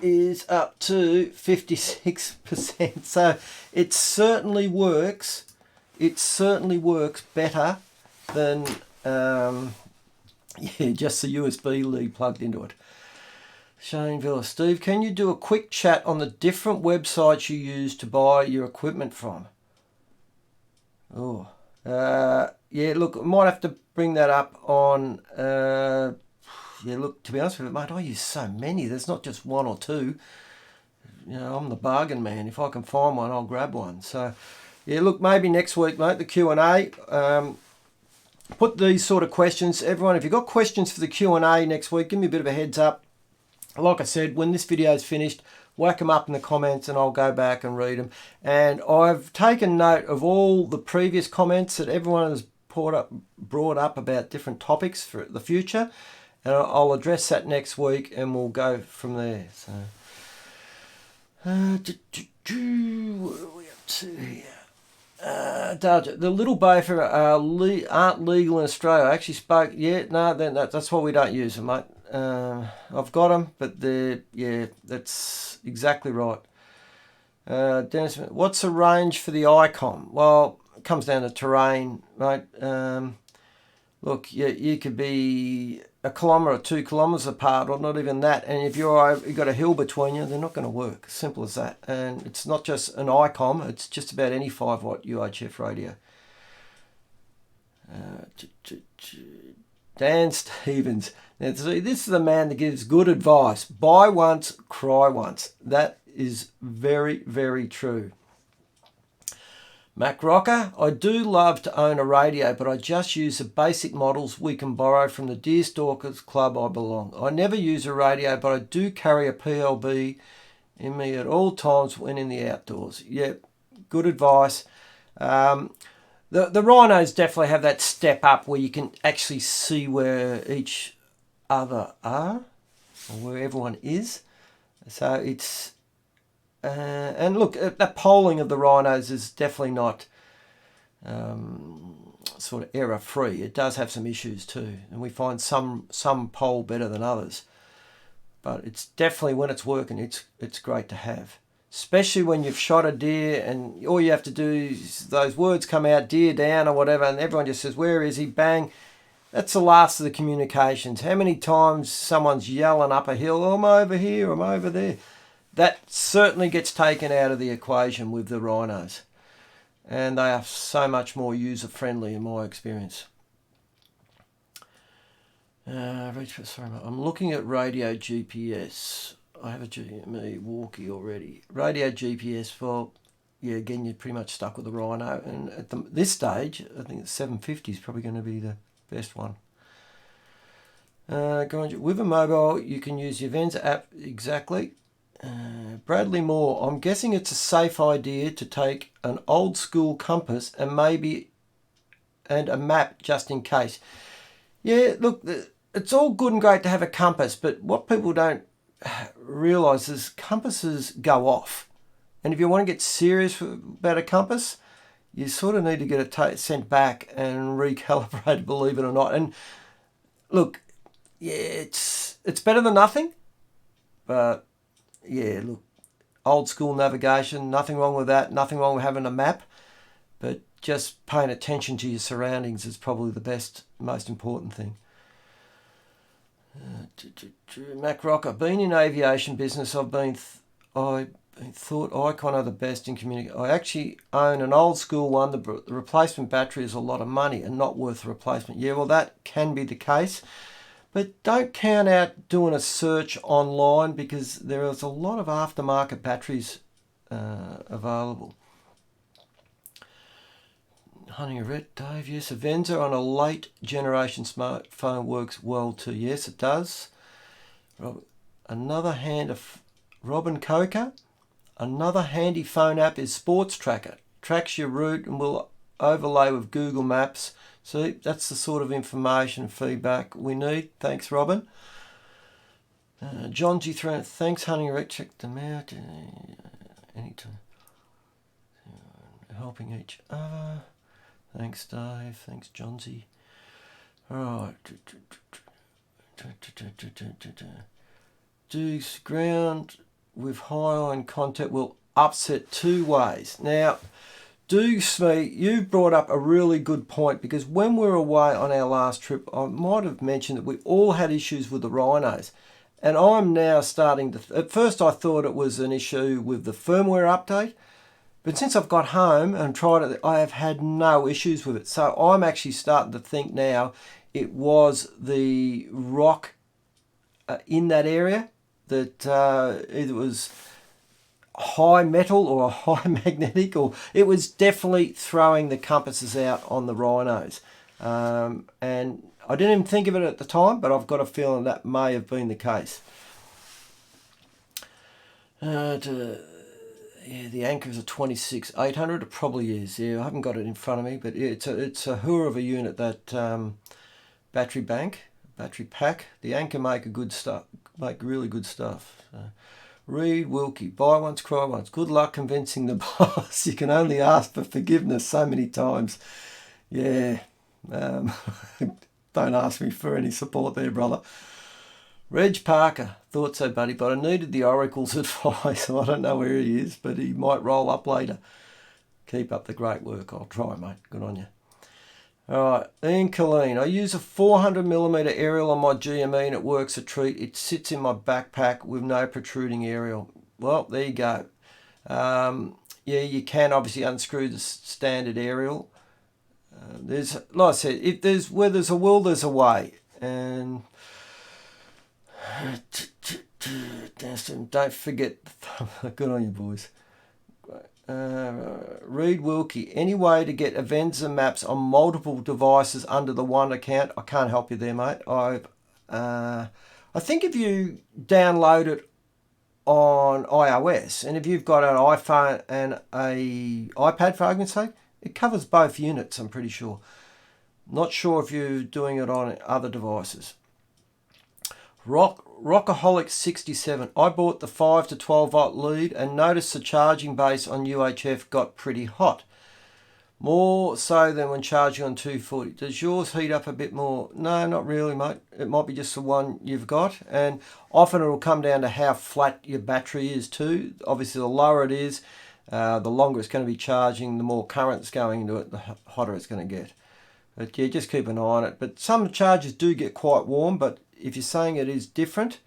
is up to 56%. So it certainly works. It certainly works better than just the USB lead plugged into it. Shane Villa, Steve, can you do a quick chat on the different websites you use to buy your equipment from? Oh, look, I might have to bring that up on, look, to be honest with you, mate, I use so many. There's not just one or two. I'm the bargain man. If I can find one, I'll grab one. So, look, maybe next week, mate, the Q&A. Put these sort of questions. Everyone, if you've got questions for the Q&A next week, give me a bit of a heads up. Like I said, when this video is finished, whack them up in the comments and I'll go back and read them. And I've taken note of all the previous comments that everyone has brought up about different topics for the future. And I'll address that next week and we'll go from there. So, what are we up to here? The little Bofer aren't legal in Australia. I actually spoke, that's why we don't use them, mate. I've got them, but that's exactly right. Dennis, what's the range for the ICOM? Well, it comes down to terrain, mate. Look, you could be 1 kilometre or 2 kilometres apart, or not even that. And if you've got a hill between you, they're not going to work. Simple as that. And it's not just an ICOM; it's just about any 5-watt UHF radio. Dan Stevens. Now, see, this is the man that gives good advice. Buy once, cry once. That is very, very true. Mac Rocker, I do love to own a radio, but I just use the basic models we can borrow from the Deer Stalkers Club I belong. I never use a radio, but I do carry a PLB in me at all times when in the outdoors. Yep, good advice. The Rhinos definitely have that step up where you can actually see where each other are, or where everyone is. So it's, and look, that polling of the Rhinos is definitely not sort of error free. It does have some issues too, and we find some poll better than others. But it's definitely, when it's working, it's great to have. Especially when you've shot a deer and all you have to do is those words come out, deer down or whatever, and everyone just says, where is he? Bang. That's the last of the communications. How many times someone's yelling up a hill, oh, I'm over here, I'm over there. That certainly gets taken out of the equation with the Rhinos. and they are so much more user-friendly in my experience. Sorry, I'm looking at radio GPS. I have a GME walkie already. Radio GPS, well, yeah, again, you're pretty much stuck with the Rhino. And at this stage, I think the 750 is probably going to be the best one. With a mobile, you can use the Avenza app exactly. Bradley Moore, I'm guessing it's a safe idea to take an old school compass and a map just in case. Yeah, look, it's all good and great to have a compass, but what people don't realise is compasses go off. And if you want to get serious about a compass, you sort of need to get it sent back and recalibrated, believe it or not. And look, yeah, it's better than nothing, but yeah, look, old school navigation, nothing wrong with that, nothing wrong with having a map, but just paying attention to your surroundings is probably the best, most important thing. Mac Rock, I've been in aviation business. I've been thought Icon are the best in communication. I actually own an old school one. The replacement battery is a lot of money and not worth the replacement. Yeah, well, that can be the case. But don't count out doing a search online because there is a lot of aftermarket batteries available. Honey Red, Dave, yes, Avenza on a late generation smartphone works well too. Yes, it does. Another hand of Robin Coker. Another handy phone app is Sports Tracker. Tracks your route and will overlay with Google Maps. See, that's the sort of information and feedback we need. Thanks, Robin. John G. Throne, thanks, Honey Red. Check them out anytime. Helping each other. Thanks, Dave. Thanks, Johnsy. All right. Dukes ground with high iron content will upset two ways. Now, Dukes, you brought up a really good point because when we were away on our last trip, I might have mentioned that we all had issues with the Rhinos. And I'm now starting to... At first, I thought it was an issue with the firmware update. But since I've got home and tried it, I have had no issues with it. So I'm actually starting to think now it was the rock in that area that either was high metal or high magnetic, or it was definitely throwing the compasses out on the Rhinos. And I didn't even think of it at the time, but I've got a feeling that may have been the case. Yeah, the Anchor is a 26-800. It probably is. Yeah, I haven't got it in front of me, but it's a hoor of a unit, that battery pack. The Anchor make really good stuff. Reed Wilkie, buy once, cry once. Good luck convincing the boss. You can only ask for forgiveness so many times. Yeah, don't ask me for any support there, brother. Reg Parker, thought so, buddy, but I needed the Oracle's advice. I don't know where he is, but he might roll up later. Keep up the great work. I'll try, mate. Good on you. All right, Ian Colleen. I use a 400mm aerial on my GME and it works a treat. It sits in my backpack with no protruding aerial. Well, there you go. Yeah, you can obviously unscrew the standard aerial. There's, like I said, where there's a will, there's a way. And don't forget, good on you, boys. Reed Wilkie, any way to get Avenza maps on multiple devices under the one account? I can't help you there, mate. I think if you download it on iOS, and if you've got an iPhone and a iPad, for argument's sake, it covers both units, I'm pretty sure. Not sure if you're doing it on other devices. Rockaholic 67. I bought the 5 to 12 volt lead and noticed the charging base on UHF got pretty hot. More so than when charging on 240. Does yours heat up a bit more? No, not really, mate. It might be just the one you've got. And often it'll come down to how flat your battery is too. Obviously, the lower it is, the longer it's going to be charging, the more current's going into it, the hotter it's going to get. But yeah, just keep an eye on it. But some chargers do get quite warm, but if you're saying it is different,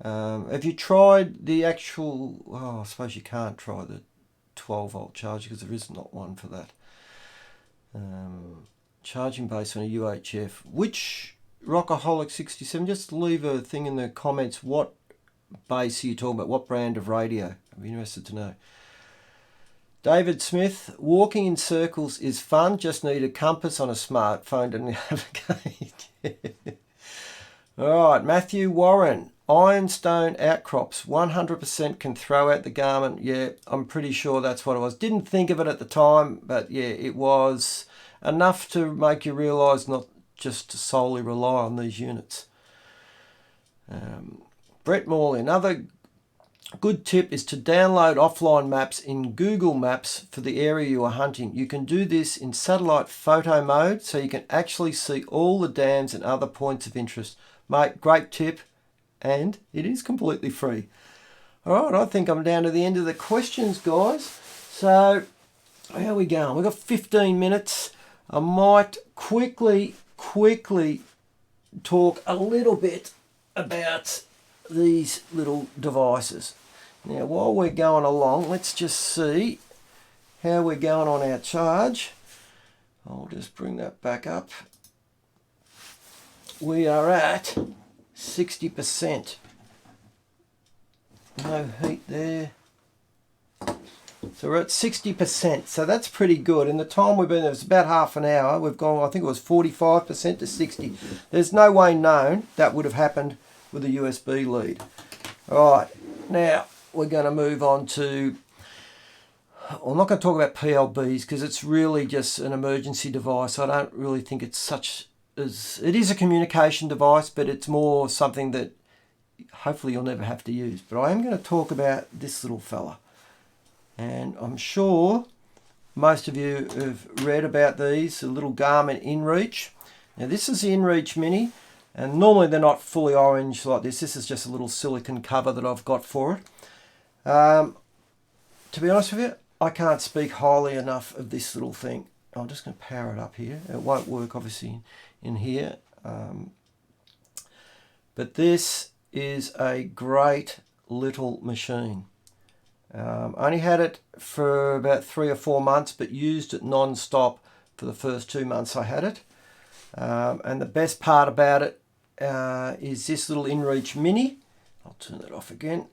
have you tried the actual, I suppose you can't try the 12-volt charger because there is not one for that. Charging base on a UHF. Which Rockaholic 67? Just leave a thing in the comments. What base are you talking about? What brand of radio? I'd be interested to know. David Smith, walking in circles is fun. Just need a compass on a smartphone to navigate. All right, Matthew Warren. Ironstone outcrops, 100% can throw out the Garmin. Yeah, I'm pretty sure that's what it was. Didn't think of it at the time, but yeah, it was enough to make you realise not just to solely rely on these units. Brett Morley, another good tip is to download offline maps in Google Maps for the area you are hunting. You can do this in satellite photo mode, so you can actually see all the dams and other points of interest. Mate, great tip. And it is completely free. All right, I think I'm down to the end of the questions, guys. So, how are we going? We've got 15 minutes. I might quickly talk a little bit about these little devices. Now, while we're going along, let's just see how we're going on our charge. I'll just bring that back up. We are at 60%. No heat there. So we're at 60%. So that's pretty good. In the time we've been there, it's about half an hour. We've gone, I think it was 45% to 60. There's no way known that would have happened with a USB lead. All right, now we're going to move on to, I'm not going to talk about PLBs because it's really just an emergency device. I don't really think it's such as, it is a communication device, but it's more something that hopefully you'll never have to use. But I am going to talk about this little fella. And I'm sure most of you have read about these, the little Garmin InReach. Now this is the InReach Mini, and normally they're not fully orange like this. This is just a little silicone cover that I've got for it. To be honest with you, I can't speak highly enough of this little thing. I'm just going to power it up here. It won't work obviously in here. But this is a great little machine. I only had it for about 3 or 4 months, but used it non-stop for the first 2 months I had it. And the best part about it is this little InReach Mini. I'll turn that off again.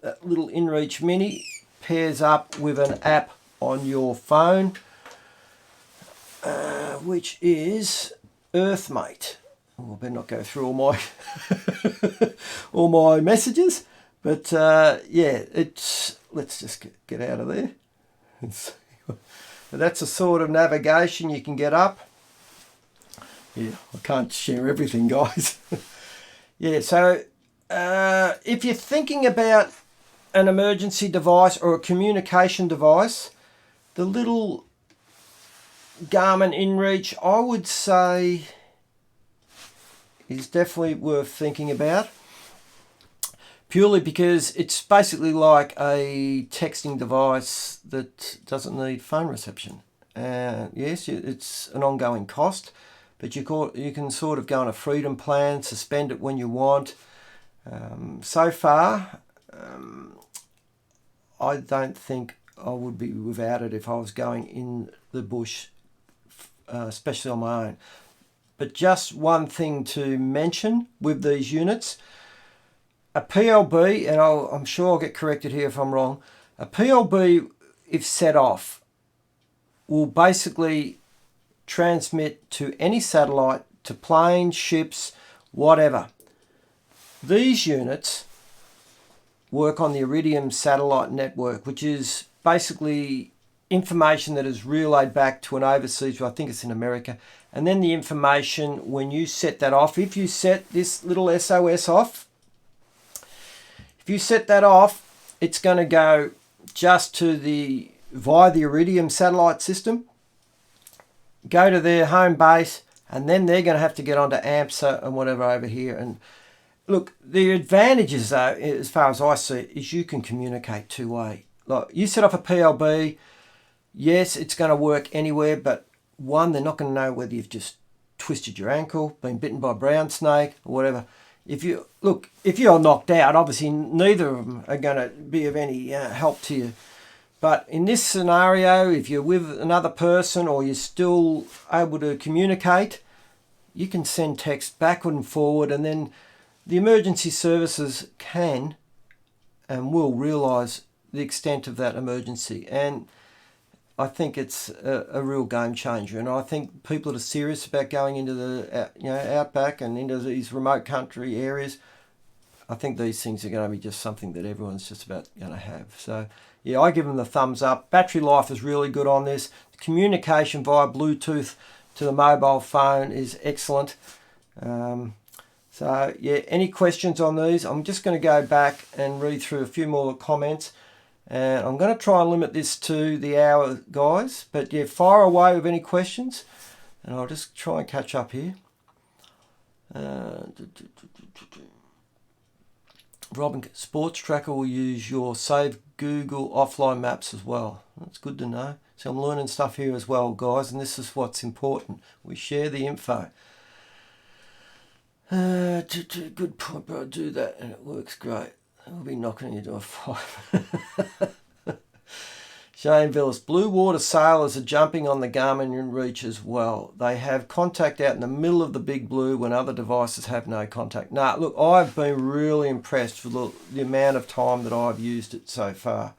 That little InReach Mini pairs up with an app on your phone, which is Earthmate. Oh, I better not go through all my all my messages. But yeah, it's, let's just get out of there. But that's a sort of navigation you can get up. Yeah, I can't share everything, guys. Yeah, so if you're thinking about an emergency device or a communication device, the little Garmin InReach, I would say, is definitely worth thinking about. Purely because it's basically like a texting device that doesn't need phone reception. Yes, it's an ongoing cost, but you can sort of go on a freedom plan, suspend it when you want. So far, I don't think I would be without it if I was going in the bush, especially on my own. But just one thing to mention with these units, a PLB, and I'm sure I'll get corrected here if I'm wrong, a PLB, if set off, will basically transmit to any satellite, to planes, ships, whatever. These units work on the Iridium satellite network, which is basically information that is relayed back to an overseas, I think it's in America, and then the information, when you set that off, if you set this little SOS off, if you set that off, it's going to go just to via the Iridium satellite system, go to their home base, and then they're going to have to get onto AMSA and whatever over here. And look, the advantages though, as far as I see it, is you can communicate two-way. Like you set off a PLB, yes, it's going to work anywhere, but one, they're not going to know whether you've just twisted your ankle, been bitten by a brown snake or whatever. If you're knocked out, obviously neither of them are going to be of any help to you. But in this scenario, if you're with another person or you're still able to communicate, you can send text backward and forward, and then the emergency services can and will realise the extent of that emergency. And I think it's a real game changer. And I think people that are serious about going into the outback and into these remote country areas, I think these things are going to be just something that everyone's just about going to have. So yeah, I give them the thumbs up. Battery life is really good on this. The communication via Bluetooth to the mobile phone is excellent. So yeah, any questions on these? I'm just going to go back and read through a few more comments, and I'm going to try and limit this to the hour, guys. But yeah, fire away with any questions, and I'll just try and catch up here. Robin, Sports Tracker will use your Save Google offline maps as well. That's good to know. So I'm learning stuff here as well, guys, and this is what's important. We share the info. Good point, but I do that and it works great. We'll be knocking you to a 5. Shane Villas, blue water sailors are jumping on the Garmin InReach as well. They have contact out in the middle of the big blue when other devices have no contact. Nah, look, I've been really impressed with the amount of time that I've used it so far.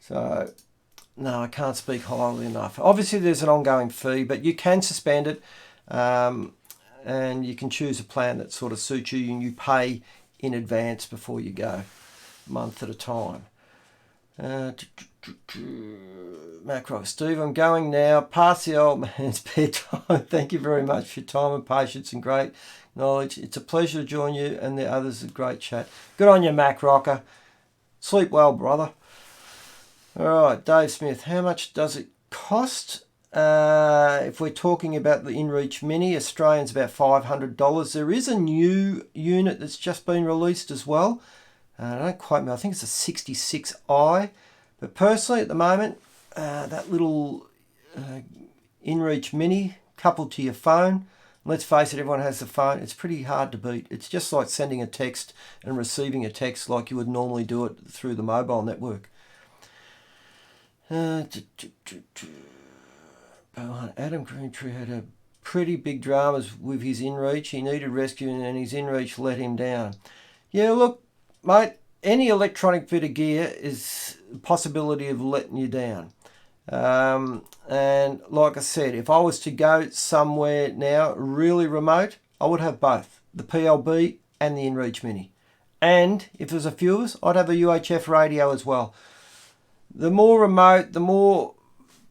So, no, I can't speak highly enough. Obviously, there's an ongoing fee, but you can suspend it, and you can choose a plan that sort of suits you, and you pay in advance before you go, a month at a time. Macro, Steve, I'm going now. Past the old man's bedtime. Thank you very much for your time and patience and great knowledge. It's a pleasure to join you and the others. A great chat. Good on you, Mac Rocker. Sleep well, brother. All right, Dave Smith. How much does it cost? If we're talking about the InReach Mini, Australian's about $500. There is a new unit that's just been released as well. Don't quote me, I think it's a 66i. But personally, at the moment, that little InReach Mini coupled to your phone, let's face it, everyone has the phone, it's pretty hard to beat. It's just like sending a text and receiving a text like you would normally do it through the mobile network. Adam Greentree had a pretty big dramas with his InReach. He needed rescuing and his InReach let him down. Yeah, look, mate, any electronic bit of gear is a possibility of letting you down. And like I said, if I was to go somewhere now really remote, I would have both, the PLB and the InReach Mini. And if there's a few of us, I'd have a UHF radio as well. The more remote, the more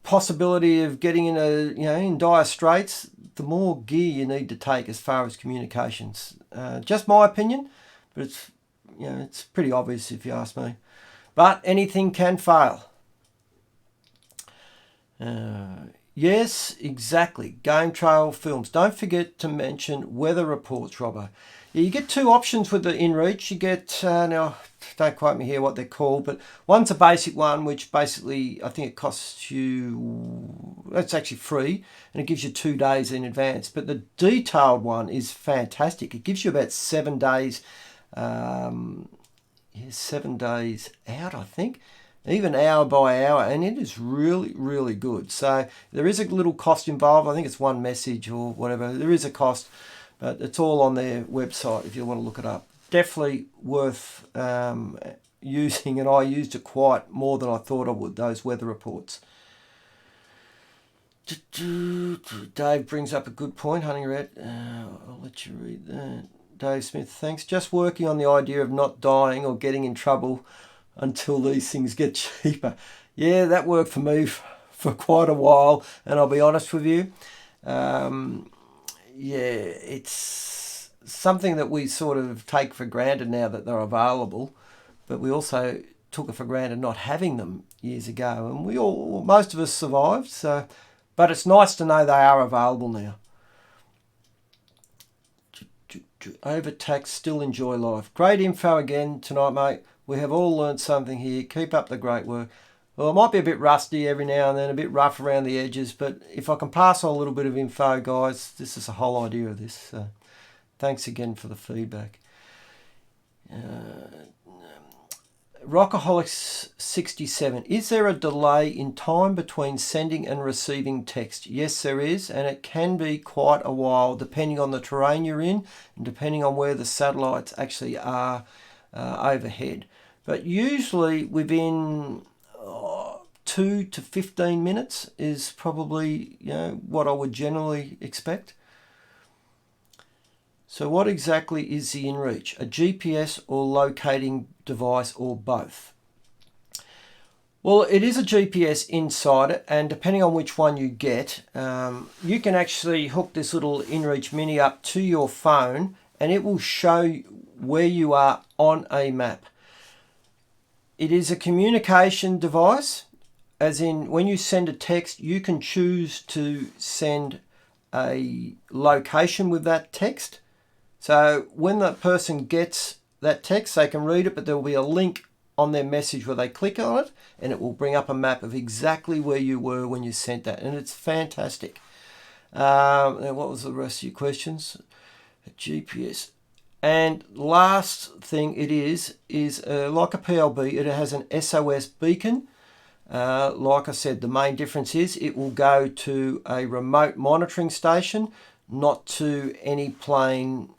possibility of getting in dire straits, the more gear you need to take as far as communications. Just my opinion, but it's pretty obvious if you ask me. But anything can fail. Yes, exactly. Game trail films. Don't forget to mention weather reports, Robbo. Yeah, you get two options with the InReach. You get, now, don't quote me here what they're called, but one's a basic one, which basically, I think it costs you, it's actually free, and it gives you 2 days in advance. But the detailed one is fantastic. It gives you about 7 days, 7 days out, I think, even hour by hour, and it is really, really good. So there is a little cost involved. I think it's one message or whatever. There is a cost, but it's all on their website if you want to look it up. Definitely worth using, and I used it quite more than I thought I would, those weather reports. Dave brings up a good point, Honey Red. I'll let you read that. Dave Smith, thanks. Just working on the idea of not dying or getting in trouble until these things get cheaper. Yeah, that worked for me for quite a while, and I'll be honest with you. It's something that we sort of take for granted now that they're available, but we also took it for granted not having them years ago, and most of us survived. So, but it's nice to know they are available now. Overtax, still enjoy life. Great info again tonight, mate. We have all learnt something here. Keep up the great work. Well, it might be a bit rusty every now and then, a bit rough around the edges, but if I can pass on a little bit of info, guys, this is the whole idea of this. So thanks again for the feedback. Rockaholics 67. Is there a delay in time between sending and receiving text? Yes, there is, and it can be quite a while depending on the terrain you're in and depending on where the satellites actually are overhead. But usually within 2 to 15 minutes is probably what I would generally expect. So what exactly is the inReach? A GPS or locating device or both? Well, it is a GPS inside it, and depending on which one you get, you can actually hook this little inReach Mini up to your phone and it will show where you are on a map. It is a communication device, as in when you send a text, you can choose to send a location with that text. So when the person gets that text, they can read it, but there will be a link on their message where they click on it and it will bring up a map of exactly where you were when you sent that. And it's fantastic. And what was the rest of your questions? A GPS. And last thing it is like a PLB, it has an SOS beacon. Like I said, the main difference is it will go to a remote monitoring station, not to any plane,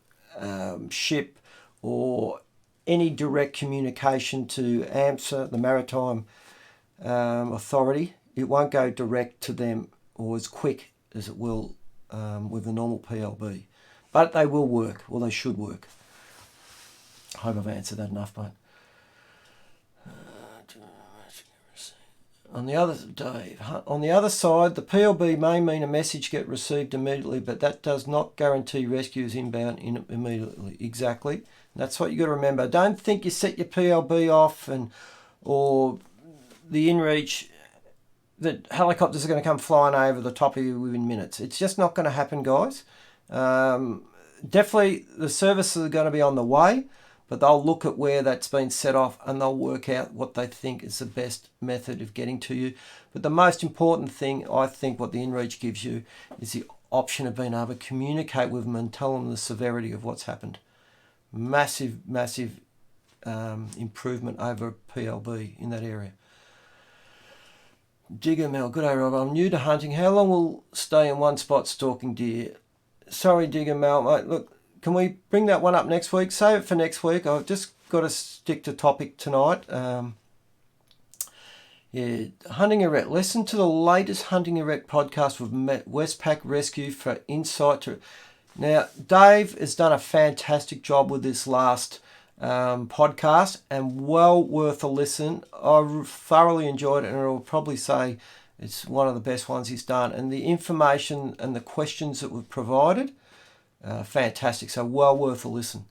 ship, or any direct communication to AMSA, the Maritime Authority. It won't go direct to them or as quick as it will with the normal PLB. But they will work, or they should work. I hope I've answered that enough, mate. On the other side, the PLB may mean a message get received immediately, but that does not guarantee rescue is inbound immediately. Exactly. That's what you got to remember. Don't think you set your PLB off or the inReach that helicopters are going to come flying over the top of you within minutes. It's just not going to happen, guys. Definitely the services are going to be on the way, but they'll look at where that's been set off and they'll work out what they think is the best method of getting to you. But the most important thing, I think, what the inReach gives you is the option of being able to communicate with them and tell them the severity of what's happened. Massive, massive improvement over PLB in that area. Digger Mel, good day, Rob. I'm new to hunting. How long will stay in one spot stalking deer? Sorry, Digger Mel, mate. Look, can we bring that one up next week? Save it for next week. I've just got to stick to topic tonight. Hunting Erect. Listen to the latest Hunting Erect podcast with Westpac Rescue for insight to... Now, Dave has done a fantastic job with this last podcast and well worth a listen. I thoroughly enjoyed it and I will probably say it's one of the best ones he's done. And the information and the questions that were provided, fantastic. So well worth a listen.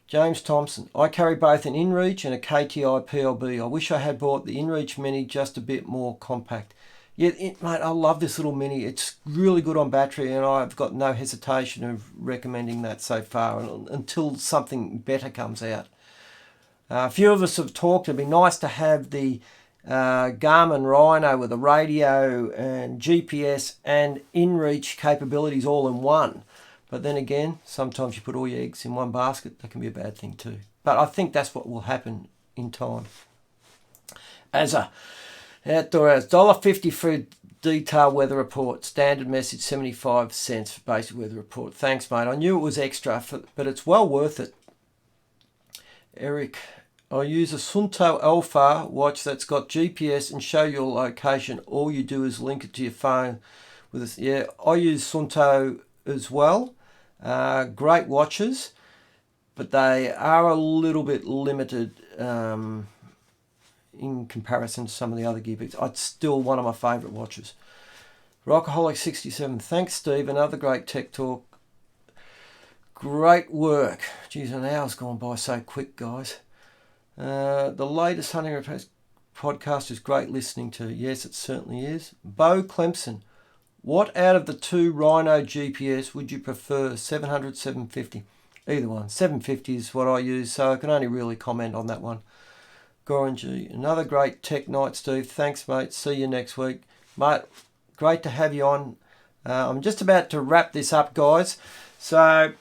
James Thompson. I carry both an inReach and a KTI PLB. I wish I had bought the inReach Mini just a bit more compact. Yeah, mate, I love this little Mini. It's really good on battery and I've got no hesitation of recommending that so far until something better comes out. A few of us have talked, it'd be nice to have the Garmin Rhino with a radio and GPS and inReach capabilities all in one. But then again, sometimes you put all your eggs in one basket, that can be a bad thing too. But I think that's what will happen in time. As a outdoor hours, $1.50 for detailed weather report. Standard message, 75 cents for basic weather report. Thanks, mate. I knew it was extra, but it's well worth it. Eric, I use a Sunto Alpha watch that's got GPS and show your location. All you do is link it to your phone with this. Yeah, I use Sunto as well. Great watches, but they are a little bit limited in comparison to some of the other Gearbeats. It's still one of my favourite watches. Rockaholic 67. Thanks, Steve. Another great tech talk. Great work. Geez, an hour's gone by so quick, guys. The latest Hunting podcast is great listening to. Yes, it certainly is. Bo Clemson. What out of the two Rhino GPS would you prefer, 700, 750? Either one. 750 is what I use, so I can only really comment on that one. Goranji, another great tech night, Steve. Thanks, mate. See you next week. Mate, great to have you on. I'm just about to wrap this up, guys. So,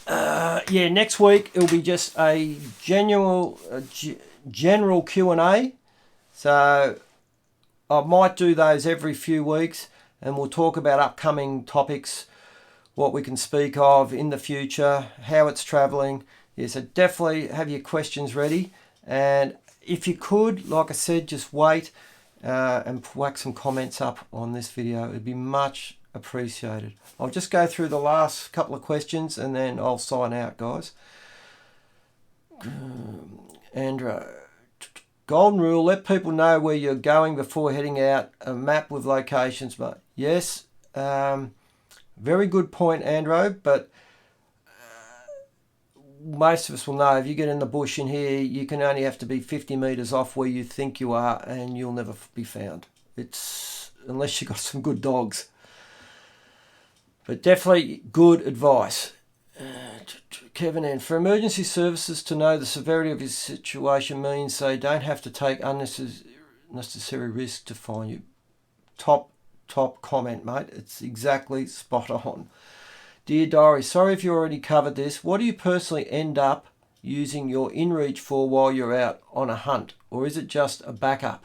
yeah, next week it'll be just a general Q&A. So I might do those every few weeks, and we'll talk about upcoming topics, what we can speak of in the future, how it's traveling. Yeah, so definitely have your questions ready. And if you could, like I said, just wait and whack some comments up on this video. It'd be much appreciated. I'll just go through the last couple of questions and then I'll sign out, guys. Andrew, golden rule, let people know where you're going before heading out. A map with locations, but yes, very good point, Andrew, but most of us will know if you get in the bush in here, you can only have to be 50 metres off where you think you are and you'll never be found. It's unless you've got some good dogs. But definitely good advice. Kevin, and for emergency services to know the severity of his situation means they don't have to take unnecessary risk to find you. Top comment, mate. It's exactly spot on. Dear Diary, sorry if you already covered this. What do you personally end up using your InReach for while you're out on a hunt? Or is it just a backup?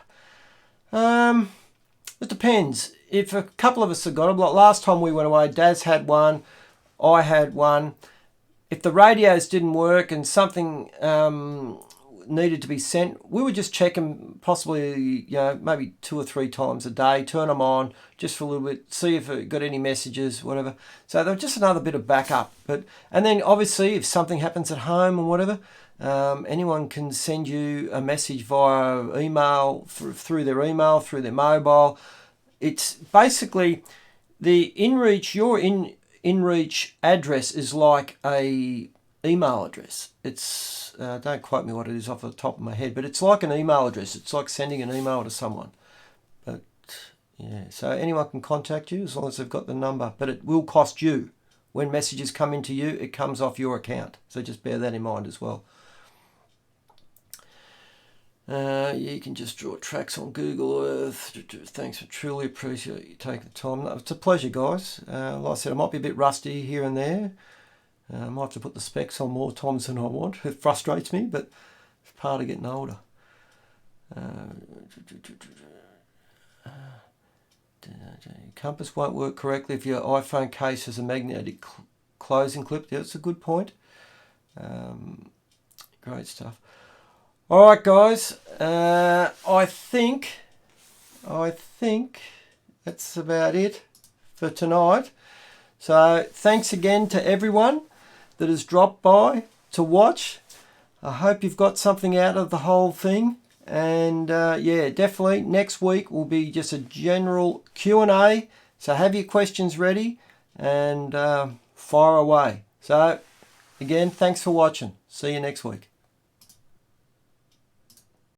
It depends. If a couple of us have got them, like last time we went away, Daz had one, I had one. If the radios didn't work and something needed to be sent, we would just check them possibly, maybe 2 or 3 times a day, turn them on just for a little bit, see if it got any messages, whatever. So they're just another bit of backup. And then obviously if something happens at home or whatever, anyone can send you a message via email, through their email, through their mobile. It's basically the InReach, your InReach address is like a email address. It's don't quote me what it is off the top of my head, but it's like an email address. It's like sending an email to someone. But yeah, so anyone can contact you as long as they've got the number, but it will cost you. When messages come into you, it comes off your account. So just bear that in mind as well. You can just draw tracks on Google Earth. Thanks, I truly appreciate you taking the time. No, it's a pleasure, guys. Like I said, I might be a bit rusty here and there. I might have to put the specs on more times than I want. It frustrates me, but it's part of getting older. Compass won't work correctly if your iPhone case has a magnetic closing clip. Yeah, that's a good point. Great stuff. All right, guys. I think that's about it for tonight. So thanks again to everyone that has dropped by to watch. I hope you've got something out of the whole thing. And yeah, definitely next week will be just a general Q&A. So have your questions ready and fire away. So again, thanks for watching. See you next week.